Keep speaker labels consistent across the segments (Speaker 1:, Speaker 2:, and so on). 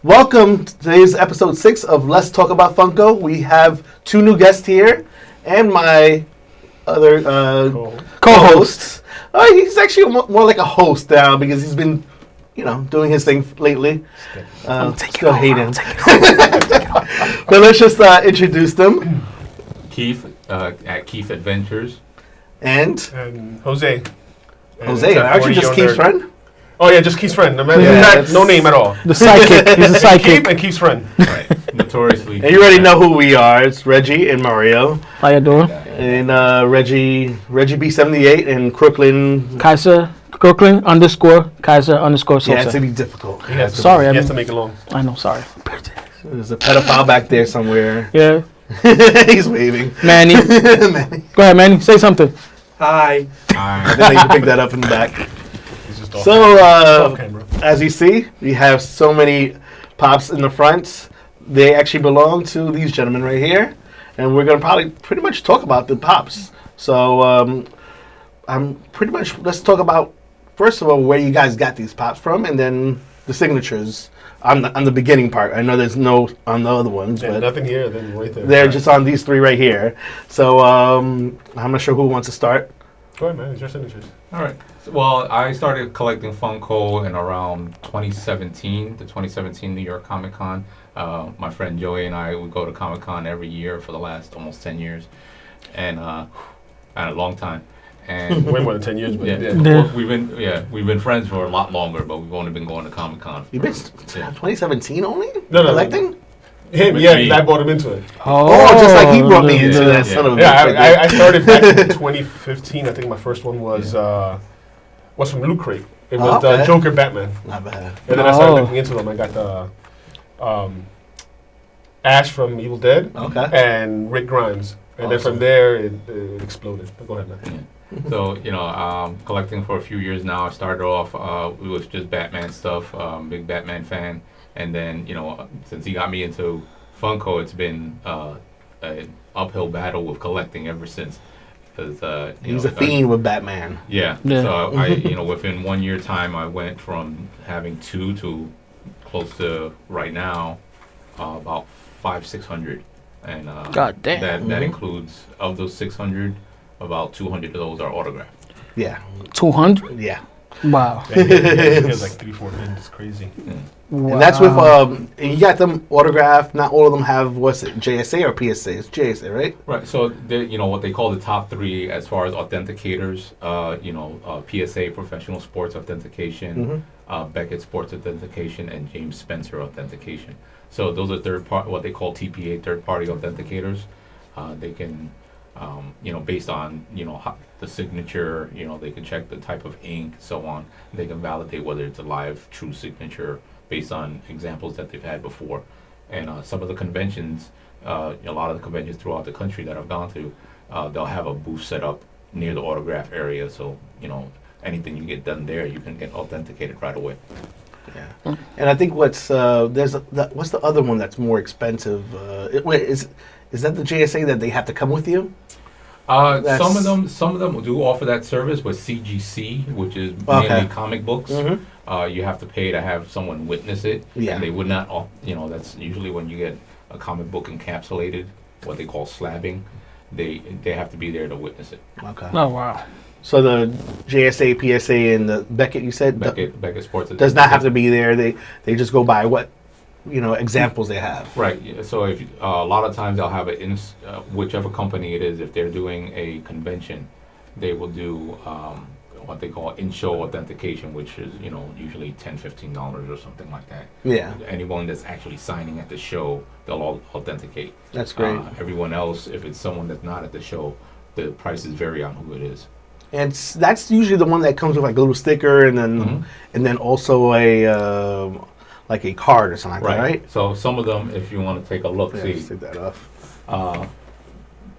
Speaker 1: Welcome to today's episode 6 of Let's Talk About Funko. We have two new guests here and my other co-host. He's actually more like a host now because he's been, doing his thing lately. Still hate him. But let's just introduce them.
Speaker 2: Keith at Keith Adventures.
Speaker 1: And
Speaker 3: Jose.
Speaker 1: Jose, aren't you just Keith's friend?
Speaker 3: Oh yeah, just Keith's friend. In fact, no name at all.
Speaker 4: The sidekick. He's a sidekick.
Speaker 3: Keith and Keith's friend.
Speaker 2: Right. Notoriously.
Speaker 1: And you already know who we are. It's Reggie and Mario.
Speaker 4: How you doing?
Speaker 1: And Reggie B78 and Crooklyn.
Speaker 4: Kaiser Kaiser Sosa.
Speaker 1: Yeah, it's to be difficult.
Speaker 3: He has to make it long.
Speaker 4: I know, sorry.
Speaker 1: There's a pedophile back there somewhere.
Speaker 4: Yeah.
Speaker 1: He's waving.
Speaker 4: Manny.
Speaker 1: Manny.
Speaker 4: Go ahead, Manny. Say something.
Speaker 3: Hi.
Speaker 1: Then you can pick that up in the back. So, as you see, we have so many pops in the front. They actually belong to these gentlemen right here. And we're going to probably pretty much talk about the pops. So, let's talk about, first of all, where you guys got these pops from, and then the signatures on the beginning part. I know there's no on the other ones.
Speaker 3: Yeah,
Speaker 1: but
Speaker 3: nothing here, then right there.
Speaker 1: They're just on these three right here. So, I'm not sure who wants to start.
Speaker 3: Go ahead, man. It's your signatures.
Speaker 2: All right. Well, I started collecting Funko in around 2017, the 2017 New York Comic Con. My friend Joey and I would go to Comic Con every year for the last almost 10 years, and a long time. And
Speaker 3: way more than 10 years, but
Speaker 2: we've been friends for a lot longer, but we've only been going to Comic Con.
Speaker 1: You've been 2017 only?
Speaker 3: No,
Speaker 1: collecting?
Speaker 3: No. Him, yeah, I brought him into it.
Speaker 1: Oh, just like he brought me into that son of a bitch.
Speaker 3: Yeah, I started back in 2015. I think my first one was from Loot Crate. It was the Joker Batman.
Speaker 1: Not bad.
Speaker 3: And then I started looking into them. I got the Ash from Evil Dead and Rick Grimes. And then from there, it exploded. But go ahead, man.
Speaker 2: Yeah. So, collecting for a few years now. I started off with just Batman stuff, big Batman fan. And then, since he got me into Funko, it's been an uphill battle with collecting ever since. Cause,
Speaker 1: he's a fiend with Batman.
Speaker 2: Yeah. So I within 1 year time, I went from having 2 to close to right now about 500-600, and
Speaker 4: God damn.
Speaker 2: that includes of those 600, about 200 of those are autographed.
Speaker 1: Yeah.
Speaker 4: 200?
Speaker 1: Yeah.
Speaker 4: Wow.
Speaker 3: He has like 3-4 pins. It's crazy.
Speaker 1: Yeah. Wow. And that's with and you got them autographed. Not all of them have JSA or PSA. It's JSA, right?
Speaker 2: Right. So what they call the top 3 as far as authenticators. PSA, Professional Sports Authentication, Beckett Sports Authentication, and James Spencer Authentication. So those are what they call TPA, third-party authenticators. They can, based on the signature, they can check the type of ink, so on. They can validate whether it's a live, true signature based on examples that they've had before. And some of the conventions, a lot of the conventions throughout the country that I've gone to, they'll have a booth set up near the autograph area, so anything you get done there, you can get authenticated right away.
Speaker 1: Yeah, and I think what's what's the other one that's more expensive? Is that the JSA that they have to come with you?
Speaker 2: Some of them do offer that service, but CGC, which is mainly comic books, you have to pay to have someone witness it.
Speaker 1: Yeah.
Speaker 2: And they would not, that's usually when you get a comic book encapsulated, what they call slabbing. They have to be there to witness it.
Speaker 1: Okay.
Speaker 4: Oh, wow.
Speaker 1: So the JSA, PSA, and the Beckett, you said?
Speaker 2: Beckett Sports
Speaker 1: does not have to be there. They just go by what examples they have.
Speaker 2: Right. So if a lot of times they'll have whichever company it is, if they're doing a convention, they will do what they call in-show authentication, which is usually $10-15 or something like that.
Speaker 1: Yeah.
Speaker 2: Anyone that's actually signing at the show, they'll all authenticate.
Speaker 1: That's great.
Speaker 2: Everyone else, if it's someone that's not at the show, the prices vary on who it is.
Speaker 1: And that's usually the one that comes with like a little sticker, and then also a like a card or something like that, right?
Speaker 2: So some of them, if you want to take a look, see.
Speaker 1: Take that off.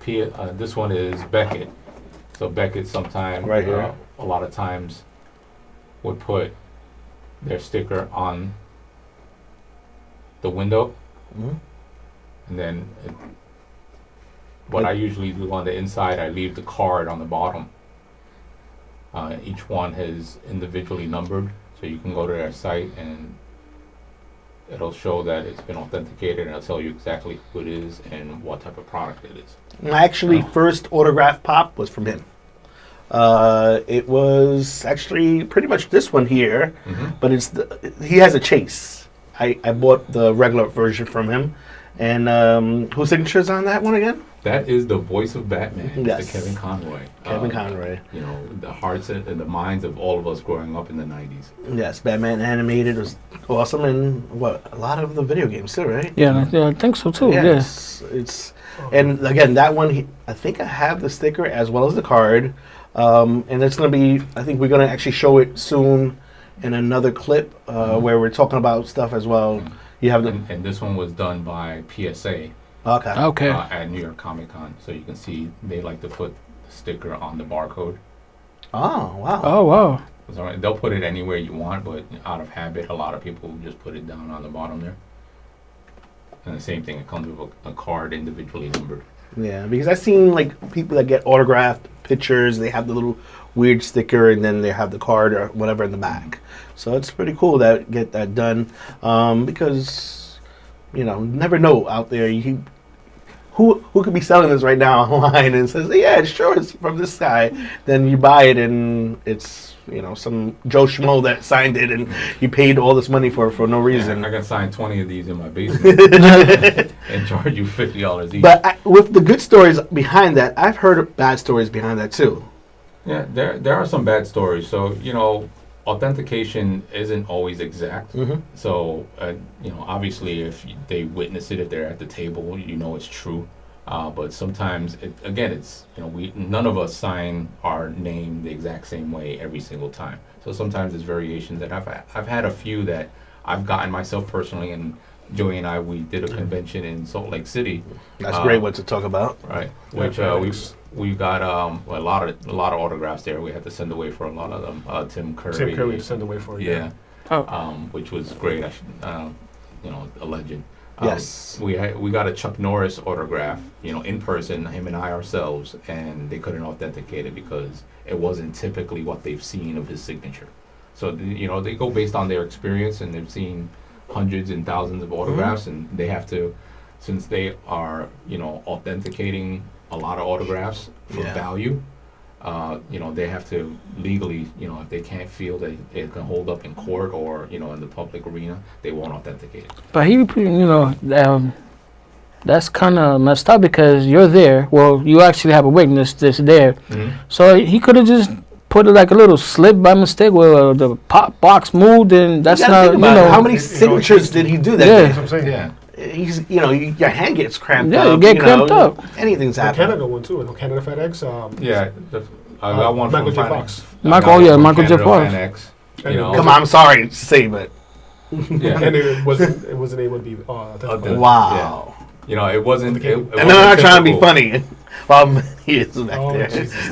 Speaker 2: This one is Beckett. So Beckett sometimes,
Speaker 1: right here,
Speaker 2: a lot of times, would put their sticker on the window, and then what I usually do on the inside, I leave the card on the bottom. Each one is individually numbered, so you can go to their site and It'll show that it's been authenticated, and it'll tell you exactly who it is and what type of product it is.
Speaker 1: My first autograph pop was from him. It was actually pretty much this one here, but he has a chase. I bought the regular version from him. And whose signature is on that one again?
Speaker 2: That is the voice of Batman,
Speaker 1: yes.
Speaker 2: Mr. Kevin Conroy.
Speaker 1: Kevin Conroy.
Speaker 2: You know, the hearts and the minds of all of us growing up in the 90s.
Speaker 1: Yes, Batman animated was awesome, and a lot of the video games too, right?
Speaker 4: Yeah, I think so too. Yeah.
Speaker 1: It's and again, that one, I think I have the sticker as well as the card. And it's going to be, I think we're going to actually show it soon in another clip where we're talking about stuff as well. You have
Speaker 2: and this one was done by PSA.
Speaker 1: Okay.
Speaker 2: At New York Comic Con, so you can see they like to put the sticker on the barcode.
Speaker 1: Oh wow.
Speaker 4: Oh wow.
Speaker 2: So they'll put it anywhere you want, but out of habit, a lot of people just put it down on the bottom there. And the same thing, it comes with a card individually numbered.
Speaker 1: Yeah, because I've seen like people that get autographed pictures, they have the little weird sticker and then they have the card or whatever in the back. So it's pretty cool that get that done because, you know, never know out there. Who could be selling this right now online and says, yeah, sure, it's from this guy. Then you buy it and it's, you know, some Joe Schmo that signed it and you paid all this money for no reason.
Speaker 2: Yeah, I got signed 20 of these in my basement and charge you $50 each.
Speaker 1: But with the good stories behind that, I've heard of bad stories behind that too.
Speaker 2: Yeah, there are some bad stories. So, you know, authentication isn't always exact. So, you know, obviously if they witness it, if they're at the table, you know it's true. But sometimes, it's, you know, none of us sign our name the exact same way every single time. So sometimes there's variations, and I've had a few that I've gotten myself personally, and Joey and I, we did a convention in Salt Lake City.
Speaker 1: That's a great one to talk about.
Speaker 2: Right, which we got a lot of autographs there. We had to send away for a lot of them. Tim Curry.
Speaker 3: Tim Curry to send away for.
Speaker 2: Yeah. Which was great. You know, a legend.
Speaker 1: Yes.
Speaker 2: We got a Chuck Norris autograph, you know, in person, him and I ourselves, and they couldn't authenticate it because it wasn't typically what they've seen of his signature. So, you know, they go based on their experience, and they've seen hundreds and thousands of autographs, and they have to, since they are, you know, authenticating a lot of autographs for value, you know, they have to legally, you know, if they can't feel that it can hold up in court or, you know, in the public arena, they won't authenticate it.
Speaker 4: But you know, that's kind of messed up because you're there. Well, you actually have a witness that's there. So he could have just put it like a little slip by mistake where the pop box moved, and that's not, you know.
Speaker 1: How many signatures did he do that?
Speaker 4: Yeah.
Speaker 3: That's what I'm saying.
Speaker 2: Yeah.
Speaker 1: He's, you know, your hand gets cramped up.
Speaker 4: Yeah, you get cramped up.
Speaker 1: Anything's
Speaker 3: The
Speaker 1: happening.
Speaker 3: Canada one too. Canada FedEx.
Speaker 2: Yeah, I got one
Speaker 3: Michael
Speaker 2: from
Speaker 3: J. Fox.
Speaker 4: Michael J. Fox.
Speaker 2: FedEx, you know.
Speaker 1: Come on, I'm sorry to say, but
Speaker 2: Yeah.
Speaker 3: And it wasn't able to be.
Speaker 1: wow.
Speaker 2: You know, it wasn't.
Speaker 1: And they're not trying to be funny. Well, he is back there.
Speaker 3: Jesus.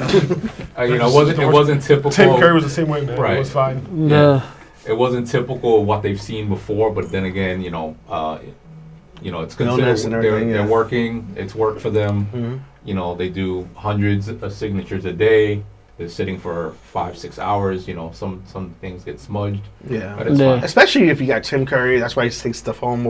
Speaker 2: You know, it wasn't typical.
Speaker 3: Tim Curry was the same way, man.
Speaker 2: Right.
Speaker 3: It was fine.
Speaker 4: Yeah.
Speaker 2: It wasn't typical of what they've seen before, but then again, you know, it's
Speaker 1: Illness and
Speaker 2: considered
Speaker 1: everything,
Speaker 2: they're working. It's work for them. You know, they do hundreds of signatures a day. They're sitting for 5-6 hours. You know, some things get smudged.
Speaker 1: Yeah,
Speaker 2: but it's fine.
Speaker 1: Especially if you got Tim Curry. That's why he takes stuff home.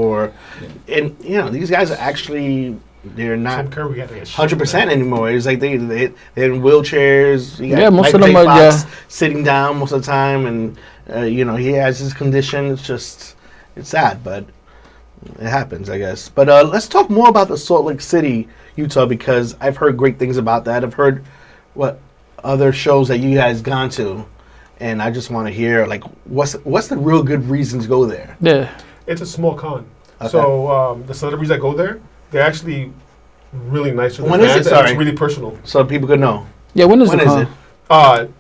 Speaker 1: And you know, these guys are actually. They're not 100% anymore. It's like they're in wheelchairs.
Speaker 4: Yeah, most of them are
Speaker 1: sitting down most of the time, and you know, he has his condition. It's sad, but it happens, I guess. But let's talk more about the Salt Lake City, Utah, because I've heard great things about that. I've heard what other shows that you guys gone to, and I just want to hear like what's the real good reason to go there.
Speaker 4: Yeah,
Speaker 3: it's a small con,
Speaker 1: okay.
Speaker 3: So the celebrities that go there, they're actually really nice to the
Speaker 1: when
Speaker 3: fans.
Speaker 1: Is it? Sorry.
Speaker 3: It's really personal.
Speaker 1: So people could know.
Speaker 4: Yeah, when is
Speaker 3: it?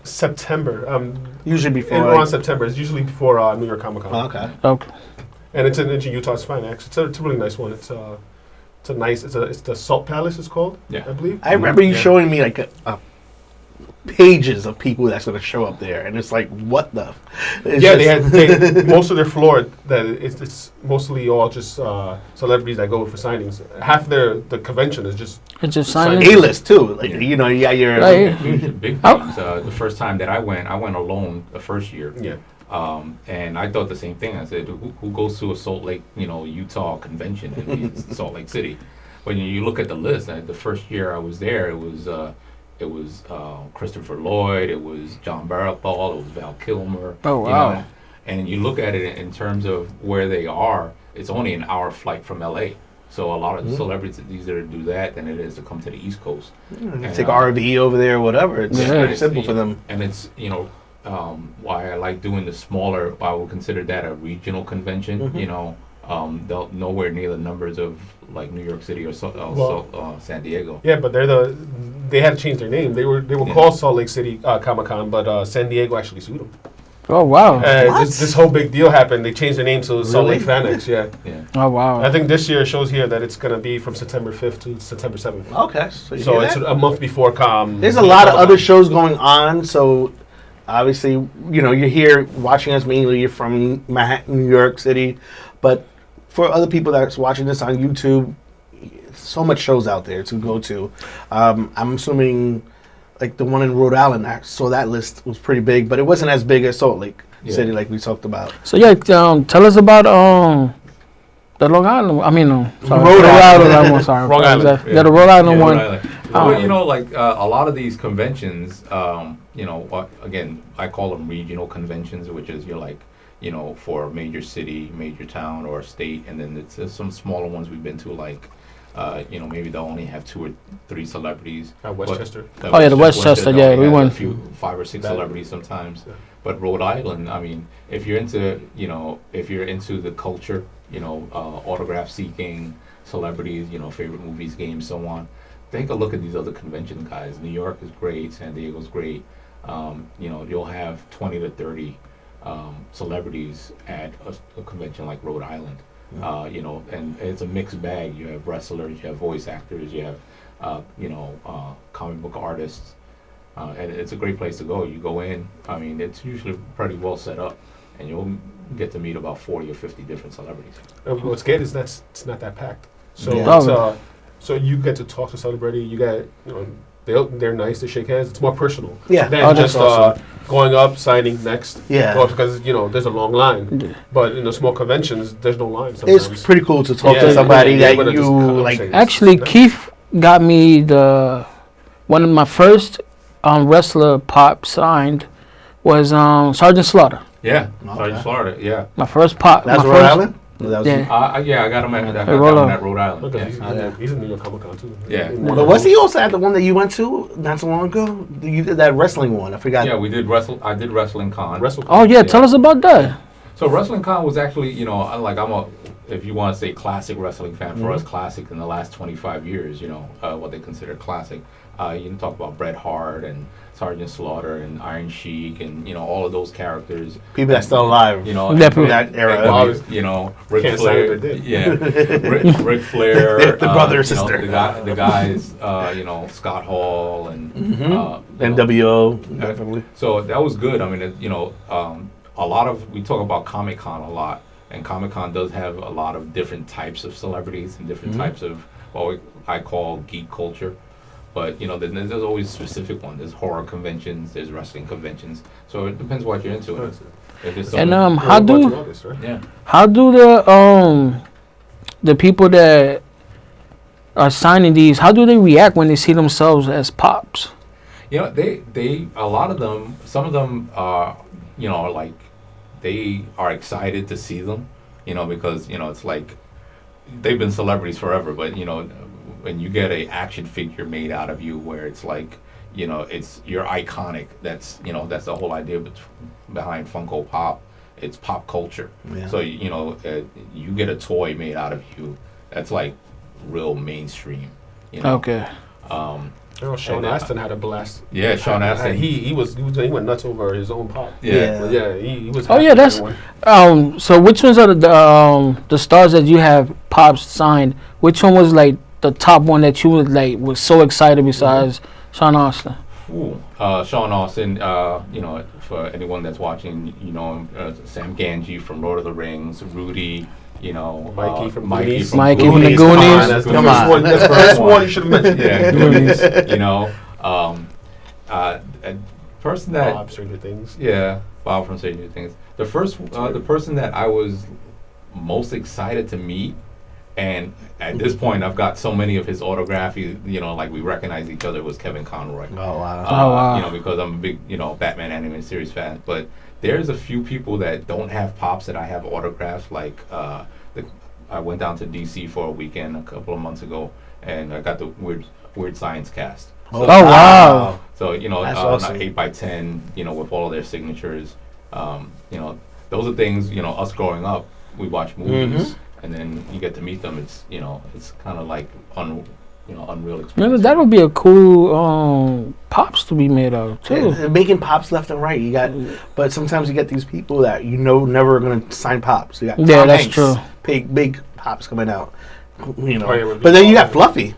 Speaker 3: September.
Speaker 1: Usually before.
Speaker 3: Around September. It's usually before New York Comic Con.
Speaker 1: Okay.
Speaker 3: And it's in Utah. It's fine, actually. It's a really nice one. It's a nice. It's the Salt Palace. It's called.
Speaker 2: Yeah.
Speaker 3: I believe.
Speaker 1: I remember you showing me like a pages of people that's going to show up there, and it's like, what the?
Speaker 3: They had most of their floor that it's mostly all just celebrities that go for signings. Half the convention is just
Speaker 4: signings.
Speaker 1: A-list too. Like you know, you got your
Speaker 2: big things. The first time that I went alone the first year.
Speaker 3: Yeah.
Speaker 2: And I thought the same thing. I said, who goes to a Salt Lake, Utah convention in Salt Lake City? When you look at the list, the first year I was there, it was Christopher Lloyd, it was John Barathol, it was Val Kilmer.
Speaker 4: Oh, wow.
Speaker 2: And you look at it in terms of where they are, it's only an hour flight from LA. So a lot of celebrities, it's easier to do that than it is to come to the East Coast.
Speaker 1: And take RV over there or whatever. It's very simple for them.
Speaker 2: And it's, why I like doing the smaller, I would consider that a regional convention, they'll nowhere near the numbers of like New York City or San Diego.
Speaker 3: Yeah, but they had to change their name. They were called Salt Lake City Comic-Con, but San Diego actually sued them.
Speaker 4: Oh, wow.
Speaker 3: This whole big deal happened. They changed their name to Salt Lake FanX, yeah.
Speaker 4: Oh, wow.
Speaker 3: I think this year shows here that it's going to be from September 5th to September 7th.
Speaker 1: Okay.
Speaker 3: So it's a month before
Speaker 1: There's a lot of other shows going on, so obviously, you're here watching us mainly. You're from Manhattan, New York City, but for other people that's watching this on YouTube, so much shows out there to go to. I'm assuming, like the one in Rhode Island, I saw that list was pretty big, but it wasn't as big as Salt Lake City, like we talked about.
Speaker 4: So tell us about the Long Island. I mean, sorry,
Speaker 1: Rhode Island.
Speaker 4: One. Sorry,
Speaker 3: Long Island.
Speaker 4: The Rhode Island one.
Speaker 2: Well, a lot of these conventions, again, I call them regional conventions, which is for a major city, major town, or a state, and then there's some smaller ones we've been to, like, maybe they'll only have 2 or 3 celebrities.
Speaker 3: Westchester.
Speaker 4: The Westchester, yeah, we went.
Speaker 2: 5 or 6 celebrities sometimes. Yeah. But Rhode Island, I mean, if you're into the culture, autograph seeking, celebrities, favorite movies, games, so on, take a look at these other convention guys. New York is great, San Diego's great. You'll have 20 to 30 celebrities at a convention like Rhode Island. And it's a mixed bag. You have wrestlers, you have voice actors, you have, comic book artists, and it's a great place to go. You go in, I mean, it's usually pretty well set up, and you'll get to meet about 40 or 50 different celebrities.
Speaker 3: What's good is it's not that packed. So so you get to talk to celebrity. You get, they're nice. They shake hands. It's more personal.
Speaker 1: Yeah.
Speaker 3: Than just going up, signing next.
Speaker 1: Yeah.
Speaker 3: Because there's a long line. Yeah. But in the small conventions, there's no line. Sometimes.
Speaker 1: It's pretty cool to talk to somebody that you like.
Speaker 4: Actually, Keith got me one of my first wrestler pop signed was Sergeant Slaughter.
Speaker 2: Yeah, Sergeant Slaughter. Yeah.
Speaker 4: My first pop.
Speaker 1: That's Rhode Island.
Speaker 2: I got him at Rhode Island.
Speaker 3: He's in New York Comic Con too.
Speaker 2: Yeah.
Speaker 1: But was he also at the one that you went to not so long ago? You did that wrestling one. I forgot.
Speaker 2: Yeah, we did I did Wrestling Con.
Speaker 4: Oh yeah, tell us about that.
Speaker 2: So Wrestling Con was actually, if you want to say classic wrestling fan, for us, classic in the last 25 years. What they consider classic. You can talk about Bret Hart and Sergeant Slaughter and Iron Sheik and all of those characters.
Speaker 1: People that's still alive.
Speaker 4: Definitely
Speaker 1: that era.
Speaker 2: Ric Flair. Yeah, Ric Flair.
Speaker 1: The brother and sister.
Speaker 2: The guys. Scott Hall and
Speaker 1: NWO. Definitely.
Speaker 2: So that was good. I mean, a lot of we talk about Comic Con a lot, and Comic Con does have a lot of different types of celebrities and different types of what I call geek culture. But there's always specific ones. There's horror conventions, there's wrestling conventions. So it depends what you're into.
Speaker 4: And how do the people that are signing these, how do they react when they see themselves as pops?
Speaker 2: They a lot of them, some of them are, like they are excited to see them, because it's like they've been celebrities forever, but when you get a action figure made out of you where it's like, you're iconic. That's the whole idea behind Funko Pop. It's pop culture. Yeah. So, you get a toy made out of you. That's like real mainstream.
Speaker 4: Okay.
Speaker 3: Sean Astin had a blast.
Speaker 2: Yeah, Sean Astin.
Speaker 3: He went nuts over his own pop.
Speaker 2: Yeah.
Speaker 3: But yeah, he was.
Speaker 4: Oh yeah, that's. So which ones are the stars that you have pops signed? Which one was like the top one that you was so excited besides Sean Astin?
Speaker 2: Sean Astin, for anyone that's watching, Sam Ganji from Lord of the Rings, Rudy,
Speaker 3: Mikey from
Speaker 4: the Goonies.
Speaker 3: That's the first one you should have mentioned.
Speaker 2: Yeah, Goonies. A person that
Speaker 3: Stranger Things.
Speaker 2: Yeah, Bob from Stranger Things. The person that I was most excited to meet, and at this point I've got so many of his autographs, like we recognize each other, was Kevin Conroy.
Speaker 1: Oh wow.
Speaker 2: Because I'm a big, Batman animated series fan. But there's a few people that don't have pops that I have autographs. Like I went down to DC for a weekend a couple of months ago, and I got the Weird Science cast.
Speaker 1: So, wow.
Speaker 2: So
Speaker 1: that's awesome.
Speaker 2: 8x10, with all of their signatures. Those are things, us growing up, we watch movies, and then you get to meet them. It's it's kind of like unreal experience.
Speaker 4: Remember, that would be a cool pops to be made of too.
Speaker 1: Yeah, making pops left and right. You got, but sometimes you get these people that never going to sign pops. You got Tom
Speaker 4: that's
Speaker 1: Hanks,
Speaker 4: true.
Speaker 1: Big pops coming out. But then you got Fluffy.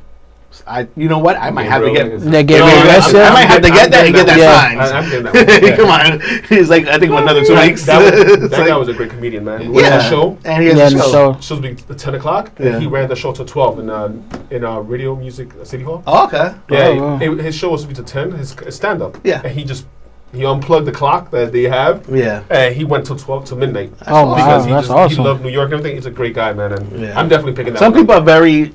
Speaker 1: You know what? I might have to get. I might have to get that and get that signed.
Speaker 3: I'm getting that one.
Speaker 1: Come on, he's like I think another 2 weeks.
Speaker 3: That guy was a great comedian, man. He had a show,
Speaker 1: and he has a show.
Speaker 3: Supposed to be 10 o'clock. Yeah. He ran the show till 12 in Radio Music City Hall.
Speaker 1: Oh, okay.
Speaker 3: Yeah, his show was supposed to be till 10. His stand up.
Speaker 1: Yeah,
Speaker 3: and he unplugged the clock that they have.
Speaker 1: Yeah.
Speaker 3: And he went till 12 to midnight.
Speaker 4: Because
Speaker 3: that's
Speaker 4: awesome.
Speaker 3: He loved New York and everything. He's a great guy, man. And I'm definitely picking that.
Speaker 1: Some
Speaker 3: one
Speaker 1: people
Speaker 3: up.
Speaker 1: are very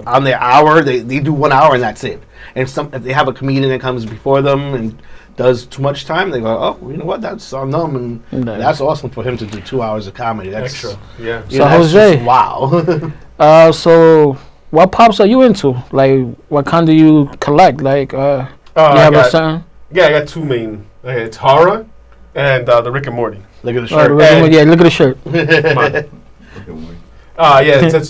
Speaker 1: on their hour. They do 1 hour and that's it. And if they have a comedian that comes before them and does too much time, they go, oh, you know what? That's on them, and that's awesome for him to do 2 hours of comedy. That's
Speaker 3: extra. Yeah.
Speaker 4: So Jose,
Speaker 1: wow.
Speaker 4: So what pops are you into? Like, what kind do you collect? Like, you have a certain.
Speaker 3: Yeah, I got two main. It's horror and the Rick and Morty.
Speaker 1: Look at the shirt.
Speaker 4: Look at the shirt.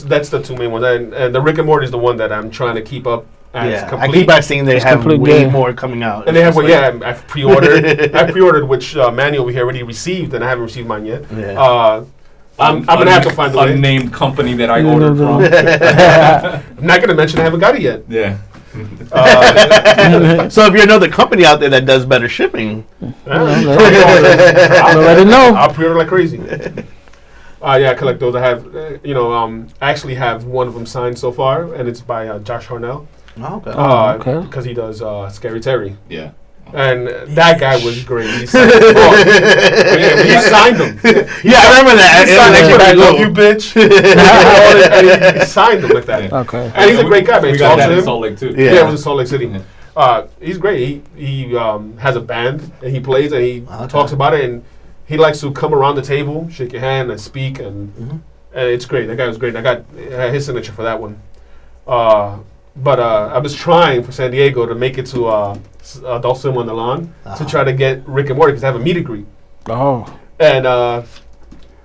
Speaker 3: That's the two main ones. And the Rick and Morty is the one that I'm trying to keep up as complete.
Speaker 1: I keep on seeing they have way more coming out.
Speaker 3: And they have, I've pre-ordered, which Manny over here already received, and I haven't received mine yet.
Speaker 1: Yeah.
Speaker 3: I'm going to have to find the
Speaker 2: unnamed company that I ordered from.
Speaker 3: I'm not going to mention I haven't got it yet.
Speaker 2: Yeah.
Speaker 1: So if you know the company out there that does better shipping,
Speaker 4: I'll let it know.
Speaker 3: I'll pre-order like crazy. I collect those. I have, I actually have one of them signed so far, and it's by Josh Harnell.
Speaker 1: Oh, okay.
Speaker 3: Because he does Scary Terry.
Speaker 2: Yeah.
Speaker 3: And that guy was great. He signed them. He signed them.
Speaker 1: Yeah, I remember that.
Speaker 3: He signed them. I love you, bitch. And he signed them like that.
Speaker 4: Okay.
Speaker 3: And he's a great guy, man.
Speaker 2: We got that in Salt Lake, too.
Speaker 3: Yeah, it was in Salt Lake City. He's great. He has a band, and he plays, and he talks about it, and he likes to come around the table, shake your hand, and speak, and it's great. That guy was great. I got his signature for that one. But I was trying for San Diego to make it to Adult Swim on the Lawn to try to get Rick and Morty because I have a meet and greet.
Speaker 4: Oh.
Speaker 3: And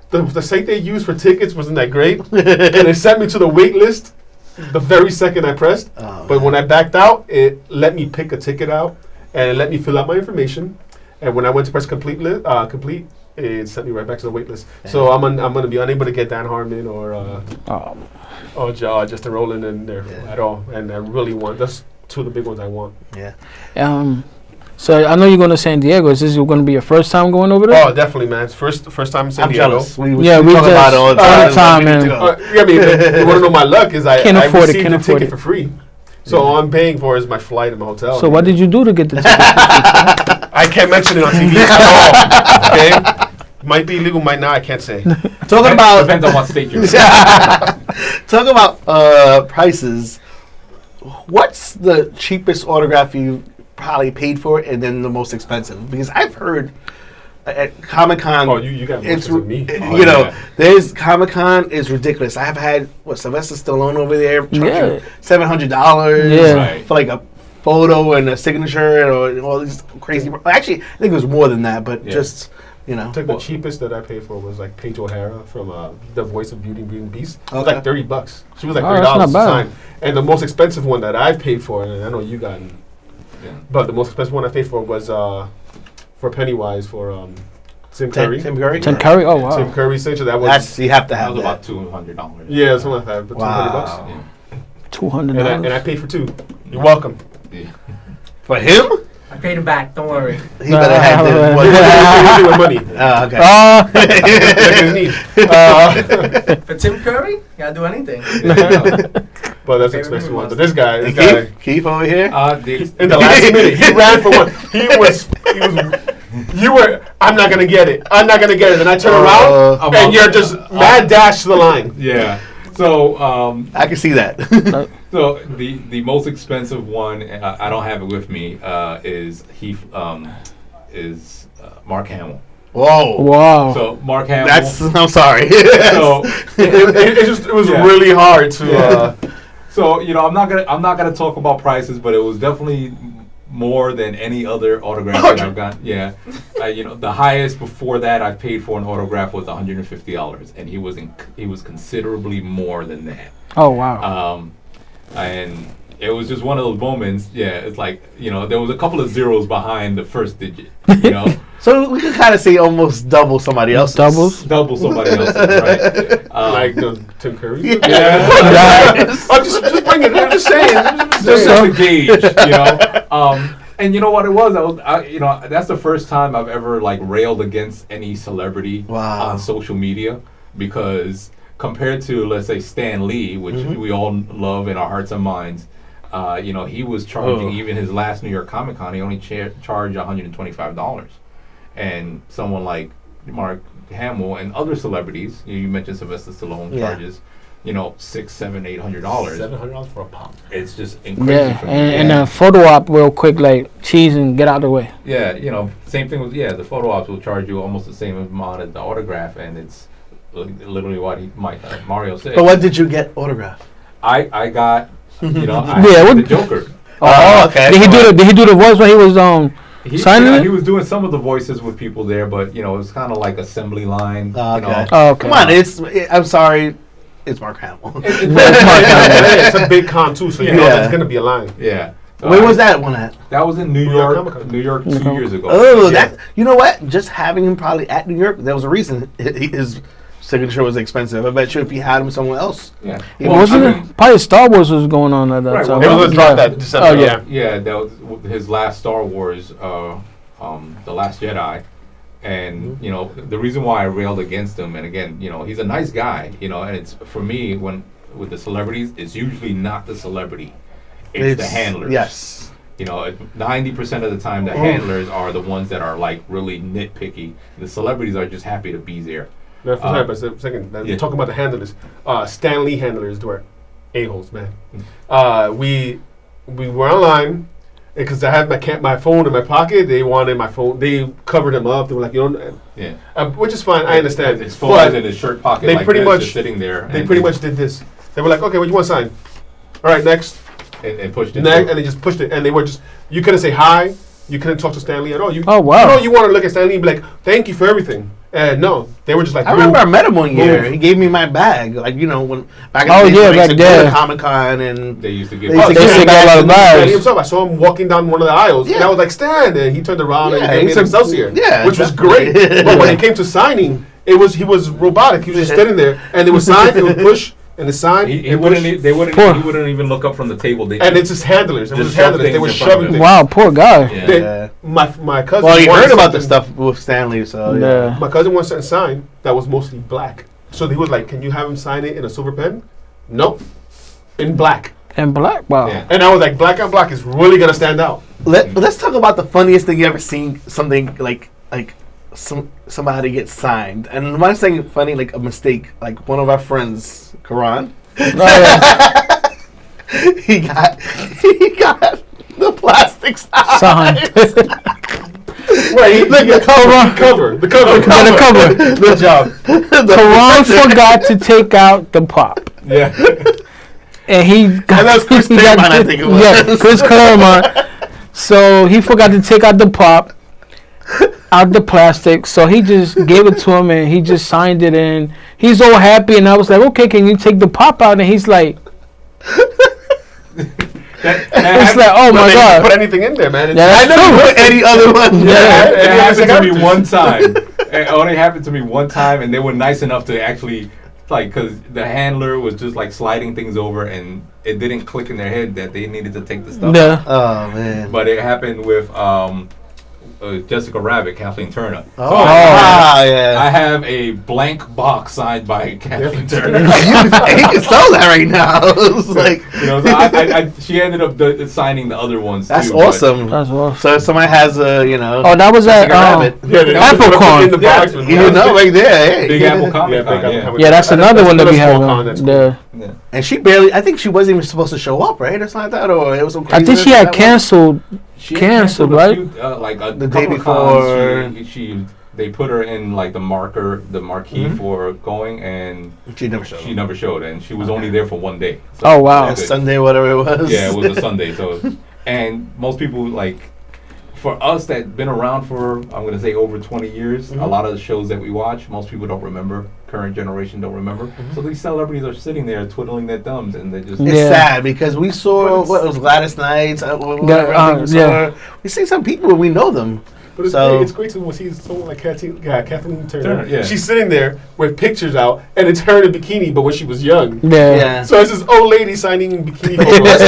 Speaker 3: the site they used for tickets wasn't that great. And it sent me to the wait list the very second I pressed. But when I backed out, it let me pick a ticket out and it let me fill out my information. And when I went to press complete, it sent me right back to the wait list. So I'm going to be unable to get Dan Harmon or Justin Rowland in there at all. And I really want, that's two of the big ones I want.
Speaker 1: Yeah.
Speaker 4: So I know you're going to San Diego. Is this going to be your first time going over there?
Speaker 3: Oh, definitely, man. It's first time in San
Speaker 1: I'm
Speaker 3: Diego.
Speaker 1: jealous. We
Speaker 3: talk
Speaker 1: about it all the time.
Speaker 3: You want to know my luck is I received the ticket for free. So all I'm paying for is my flight and my hotel.
Speaker 4: So what did you do to get the ticket?
Speaker 3: I can't mention it on TV at all. Okay? Might be illegal, might not. I can't say.
Speaker 1: Talking about
Speaker 2: depends on what state you're in.
Speaker 1: Talk about prices. What's the cheapest autograph you probably paid for, and then the most expensive? Because I've heard at Comic-Con.
Speaker 3: Oh, you got more than me.
Speaker 1: There's Comic-Con is ridiculous. I have had Sylvester Stallone over there charging $700 for like a photo and a signature and all these crazy. Actually, I think it was more than that, but just.
Speaker 3: I think the cheapest that I paid for was like Paige O'Hara from the voice of Beauty and the Beast. It was like $30. She was like $30 to sign. And the most expensive one that I've paid for, and I know you got, but the most expensive one I paid for was for Pennywise for Tim Curry.
Speaker 1: Tim Curry?
Speaker 4: Tim Curry? Oh, wow.
Speaker 3: Tim Curry signature. That was
Speaker 1: you have to have
Speaker 2: that. Was about $200.
Speaker 3: Yeah, something like that. But
Speaker 1: wow.
Speaker 3: $200. $200. And I paid for two. You're welcome.
Speaker 1: Yeah. For him?
Speaker 5: I paid him back. Don't worry.
Speaker 1: He better have the
Speaker 3: money.
Speaker 1: Okay.
Speaker 5: For Tim Curry, you gotta do anything.
Speaker 3: But that's expensive one. But this guy,
Speaker 1: Keith over here.
Speaker 3: in the last minute, he ran for one. He was You were, I'm not gonna get it. I'm not gonna get it. And I turn around, and you're just mad dash to the line.
Speaker 2: Yeah. So
Speaker 1: I can see that.
Speaker 2: so the most expensive one, I don't have it with me, is Mark Hamill.
Speaker 1: Whoa!
Speaker 4: Wow.
Speaker 2: So Mark Hamill.
Speaker 1: I'm sorry.
Speaker 2: So
Speaker 3: It was really hard to.
Speaker 2: So I'm not gonna talk about prices, but it was definitely more than any other autograph that I've got. Yeah, the highest before that I paid for an autograph was $150, and he was considerably more than that.
Speaker 4: Oh wow.
Speaker 2: And it was just one of those moments. Yeah, it's like there was a couple of zeros behind the first digit.
Speaker 1: So we could kind of say almost double somebody else's.
Speaker 2: Double somebody else's, right?
Speaker 3: Like the Tim Curry.
Speaker 1: Yeah.
Speaker 3: I'm just bringing it. I'm just saying.
Speaker 2: Just a gauge, And you know what it was? That's the first time I've ever like railed against any celebrity on social media, because compared to, let's say, Stan Lee, which we all love in our hearts and minds, he was charging even his last New York Comic Con. He only charged $125, and someone like Mark Hamill and other celebrities, you mentioned Sylvester Stallone charges, $600, $700, $800.
Speaker 3: $700 for a pop.
Speaker 2: It's just incredible. For me.
Speaker 4: And a photo op real quick, like cheese and get out of the way.
Speaker 2: Yeah, same thing with the photo ops will charge you almost the same amount as the autograph, and it's literally what Mario said.
Speaker 1: But what did you get autographed?
Speaker 2: I got
Speaker 4: the
Speaker 2: Joker.
Speaker 1: Oh, okay.
Speaker 4: Did he do the voice when he was signing it?
Speaker 2: He was doing some of the voices with people there, but it was kind of like assembly line.
Speaker 1: Okay.
Speaker 4: Oh, okay.
Speaker 1: Come on, I'm sorry, it's Mark Hamill.
Speaker 3: It's a big con too, so there's gonna be a line.
Speaker 2: Yeah.
Speaker 1: Where was that one at?
Speaker 2: That was in New York. New York 2 years ago.
Speaker 1: Oh, that. You know what? Just having him probably at New York, there was a reason his signature was expensive. I bet you if he had him somewhere else.
Speaker 2: Yeah.
Speaker 4: Probably Star Wars was going on at that time.
Speaker 3: It was dropped that December.
Speaker 4: Oh yeah.
Speaker 2: Yeah, that was his last Star Wars, The Last Jedi. And the reason why I railed against him, and again, he's a nice guy, and it's for me with the celebrities, it's usually not the celebrity, it's the handlers.
Speaker 1: Yes.
Speaker 2: 90% of the time, the handlers are the ones that are like really nitpicky. The celebrities are just happy to be there.
Speaker 3: No, sorry, but a second. Talking about the handlers, Stan Lee handlers were a-holes, man. We were online. Because I had my phone in my pocket, they wanted my phone. They covered him up. They were like, which is fine. I understand.
Speaker 2: His phone was in his shirt pocket.
Speaker 3: They pretty much
Speaker 2: just sitting there.
Speaker 3: They pretty much did this. They were like, okay, what you want to sign? All right, next.
Speaker 2: And pushed it.
Speaker 3: And they just pushed it. And they were just. You couldn't say hi. You couldn't talk to Stan Lee at all.
Speaker 4: Oh wow.
Speaker 3: You want to look at Stan Lee and be like, thank you for everything. And no, they were just like.
Speaker 1: I remember I met him one year. He gave me my bag, when back in the day,
Speaker 4: back there,
Speaker 1: Comic-Con, and
Speaker 2: they used to give.
Speaker 4: They used to give a lot of bags.
Speaker 3: I saw him walking down one of the aisles, and I was like, Stan, and he turned around and he gave me an Excelsior, which was great. But when it came to signing, he was robotic. He was just standing there, and it was signed, it would push. And the sign,
Speaker 2: he wouldn't even look up from the table.
Speaker 3: And it's just handlers. They were shoving things.
Speaker 4: Wow, poor guy.
Speaker 1: Yeah.
Speaker 3: My cousin.
Speaker 1: Well, you heard about the stuff with Stanley, so
Speaker 4: yeah.
Speaker 3: My cousin wanted a sign that was mostly black. So he was like, "Can you have him sign it in a silver pen?" Nope, in black.
Speaker 4: And black, wow.
Speaker 3: Yeah. And I was like, black on black is really gonna stand out.
Speaker 1: Let's talk about the funniest thing you ever seen. Something like somebody get signed, and when I'm saying funny, like a mistake, like one of our friends, Karan, he got the plastic sign.
Speaker 3: Wait, the cover.
Speaker 1: Good job.
Speaker 4: Karan forgot to take out the pop.
Speaker 2: Yeah.
Speaker 4: And
Speaker 1: that was Chris Claremont, I think it was.
Speaker 4: Yeah, Chris Claremont. So he forgot to take out the pop, out the plastic. So he just gave it to him, and he just signed it, and he's all happy. And I was like, okay, can you take the pop out? And he's like, it's like, oh my god!
Speaker 3: Put anything in there, man.
Speaker 1: I never put any other one.
Speaker 2: It happened to me one time. It only happened to me one time, and they were nice enough to actually. Because the handler was just like sliding things over, and it didn't click in their head that they needed to take the stuff out.
Speaker 1: Oh man!
Speaker 2: But it happened with Jessica Rabbit, Kathleen Turner.
Speaker 1: Oh,
Speaker 2: So I
Speaker 1: yeah.
Speaker 2: have a blank box signed by Kathleen Turner.
Speaker 1: You can sell that right now. It's like,
Speaker 2: You know, so she ended up signing the other ones.
Speaker 1: that's
Speaker 2: too,
Speaker 1: awesome.
Speaker 4: That's awesome.
Speaker 1: So if somebody has a, you know,
Speaker 4: Oh, that was at
Speaker 1: Jessica Rabbit.
Speaker 4: Apple Con.
Speaker 3: In the box with
Speaker 1: You know, right there. Hey.
Speaker 2: Big Apple Comic Con.
Speaker 3: Big Apple
Speaker 2: Yeah.
Speaker 3: Comic
Speaker 4: Yeah, that's
Speaker 3: Con.
Speaker 4: another one that we
Speaker 3: another
Speaker 4: have.
Speaker 3: small con that's
Speaker 4: The
Speaker 2: Yeah.
Speaker 1: And she barely, I think she wasn't even supposed to show up, right? Or something like that, or it was some
Speaker 4: I think she had canceled.
Speaker 2: She had
Speaker 4: Canceled,
Speaker 2: a
Speaker 4: right?
Speaker 2: few,
Speaker 1: The day
Speaker 2: couple of cons,
Speaker 1: before.
Speaker 2: they put her in like the marquee
Speaker 1: Mhm.
Speaker 2: for going, and
Speaker 1: She never showed
Speaker 2: she
Speaker 1: up.
Speaker 2: never showed, and she was only there for one day. So
Speaker 4: Oh, wow.
Speaker 2: that's it.
Speaker 1: Sunday, whatever it was.
Speaker 2: Yeah, it was a Sunday. So, and most people like, for us that been around for I'm gonna say over 20 years,
Speaker 1: Mhm.
Speaker 2: a lot of the shows that we watch, most people don't remember. Current generation don't remember. So these celebrities are sitting there twiddling their thumbs, and they just
Speaker 1: It's
Speaker 4: Yeah.
Speaker 1: sad because we saw
Speaker 3: But it's-
Speaker 1: what it was Gladys Knight. Whatever
Speaker 4: Yeah,
Speaker 1: we saw.
Speaker 4: yeah.
Speaker 1: We see some people we know them.
Speaker 3: But it's,
Speaker 1: So-
Speaker 3: great. It's great to see someone like Kathleen Turner.
Speaker 2: Turner, yeah.
Speaker 3: She's sitting there with pictures out, and it's her in a bikini, but when she was young.
Speaker 4: Yeah.
Speaker 1: Yeah.
Speaker 3: So it's this old lady signing bikini photos.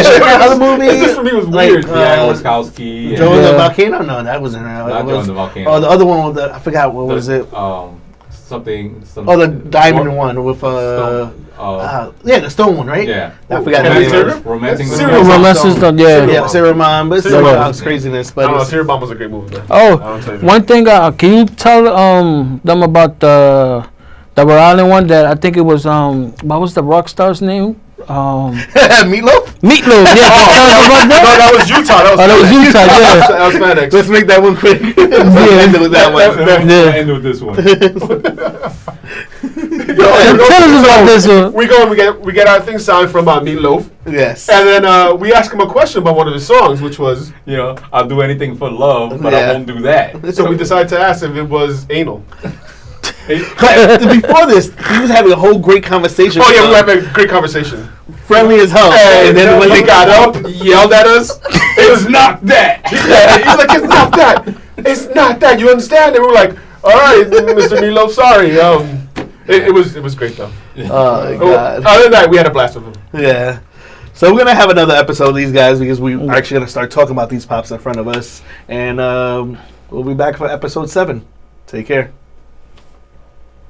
Speaker 1: Other movie,
Speaker 3: It just for me was
Speaker 1: like,
Speaker 3: weird.
Speaker 2: yeah, Oskowski.
Speaker 1: Joe and
Speaker 4: Yeah.
Speaker 1: the Volcano? No, that wasn't her.
Speaker 2: Not
Speaker 1: It
Speaker 2: Joe
Speaker 1: was-
Speaker 2: and the Volcano.
Speaker 1: Oh, the other one with the, I forgot what was it.
Speaker 2: Something.
Speaker 1: Oh, the diamond one with yeah, the stone one, right?
Speaker 2: Yeah.
Speaker 1: I forgot the
Speaker 3: Kathleen
Speaker 1: name.
Speaker 3: Turner?
Speaker 1: of it.
Speaker 2: Romancing the
Speaker 3: Serial
Speaker 2: Stone.
Speaker 4: Romances done, yeah.
Speaker 1: Yeah, Sarah Mom, but it's
Speaker 3: Serial
Speaker 1: some
Speaker 3: Mom.
Speaker 1: craziness.
Speaker 3: I
Speaker 1: But
Speaker 3: don't know.
Speaker 1: it's-
Speaker 3: Serial Bomb was a great movie, man.
Speaker 4: Oh,
Speaker 3: I don't tell you.
Speaker 4: one thing. Can you tell them about the Rhode Island one that I think it was what was the rock star's name?
Speaker 1: Meatloaf.
Speaker 4: Meatloaf. Yeah. Tell them about
Speaker 3: No,
Speaker 4: that.
Speaker 3: that was Utah.
Speaker 4: Oh, that was
Speaker 3: FedEx.
Speaker 4: Utah. Yeah.
Speaker 3: That was FedEx.
Speaker 1: Let's make that one quick.
Speaker 4: Yeah.
Speaker 1: End it with that one.
Speaker 2: We'll end with this one.
Speaker 4: Tell us about this one.
Speaker 3: We go and we get our thing signed from Meatloaf,
Speaker 1: Yes.
Speaker 3: and then we ask him a question about one of his songs, which was
Speaker 2: You know, I'll do anything for love, but I
Speaker 1: Yeah.
Speaker 2: won't do that.
Speaker 3: so we decided to ask if it was anal.
Speaker 1: But before this, he was having a whole great conversation.
Speaker 3: Oh yeah, we
Speaker 1: with
Speaker 3: were having a great conversation.
Speaker 1: friendly as hell.
Speaker 3: And then when
Speaker 1: he
Speaker 3: they got up, yelled at us.
Speaker 2: It was not that.
Speaker 3: He's like, "It's not that. It's not that. You understand?" And we were like, "All right, Mr. Meatloaf, sorry." It was great though.
Speaker 1: Oh my god.
Speaker 3: Other than that, we had a blast with him.
Speaker 1: Yeah. So we're gonna have another episode of these guys because we're actually gonna start talking about these pops in front of us, and we'll be back for episode 7. Take care.